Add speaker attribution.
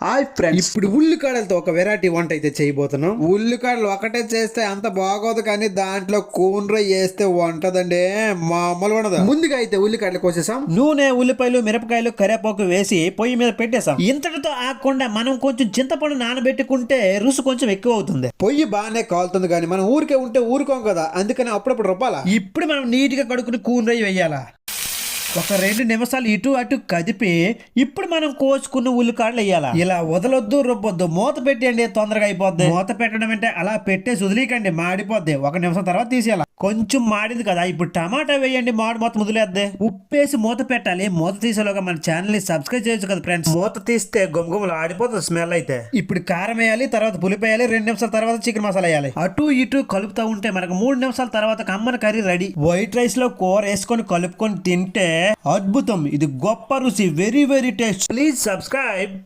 Speaker 1: Hi friends, ఇప్పుడు ఉల్లికాడలతో ఒక variety వంట అయితే చేయబోతున్నాం. ఉల్లికాడలు ఒకటే చేస్తే అంత బాగోదు, కానీ దాంట్లో కూర వేస్తే వంటదండి మామూలు ఉండదు. ముందుగా అయితే ఉల్లికాడలు కోసేసాం.
Speaker 2: నూనె, ఉల్లిపాయలు, మిరపకాయలు, కరివేపాకు వేసి పొయ్యి మీద పెట్టేసాం. ఇంతటితో ఆగకుండా మనం కొంచెం చింతపండు నానబెట్టుకుంటే రుసు కొంచెం ఎక్కువ అవుతుంది.
Speaker 1: పొయ్యి బాగానే కాలుతుంది, కానీ మనం ఊరికే ఉంటే ఊరుకోం కదా, అందుకని అప్పుడప్పుడు రుబ్బాలా.
Speaker 2: ఇప్పుడు మనం నీట్ గా కడుక్కుని కూర వేయాలా. ఒక 2 నిమిషాలు ఇటు అటు కదిపి ఇప్పుడు మనం కోసుకున్న ఉల్లికాడలు వేయాలా. ఇలా వదలొద్దు, రుబ్బొద్దు, మూత పెట్టండి, తొందరగా అయిపోద్ది. మూత పెట్టడం అంటే అలా పెట్టేసి వదిలేకండి, మాడిపోద్ది. 1 నిమిషం తర్వాత తీసేయాలి. కొంచెం మాడింది కదా, ఇప్పుడు టమాటా వేయండి, మాడు మొత్తం వదిలేద్ది. ఉప్పేసి మూత పెట్టాలి. మూత తీసేలోగా మన ఛానల్ ని సబ్స్క్రైబ్ చేయొచ్చు కదా ఫ్రెండ్స్. మూత తీస్తే గుమగుమలు ఆడిపోతుంది స్మెల్ అయితే. ఇప్పుడు కారం వేయాలి, తర్వాత పులుపు వేయాలి, 2 నిమిషాల తర్వాత చికెన్ మసాలా వేయాలి. అటు ఇటు కలుపుతా ఉంటే మనకు 3 నిమిషాల తర్వాత కమ్మన కర్రీ రెడీ. వైట్ రైస్ లో కూర వేసుకొని కలుపుకొని తింటే అద్భుతం. ఇది గొప్ప రుచి, very very taste. Please subscribe.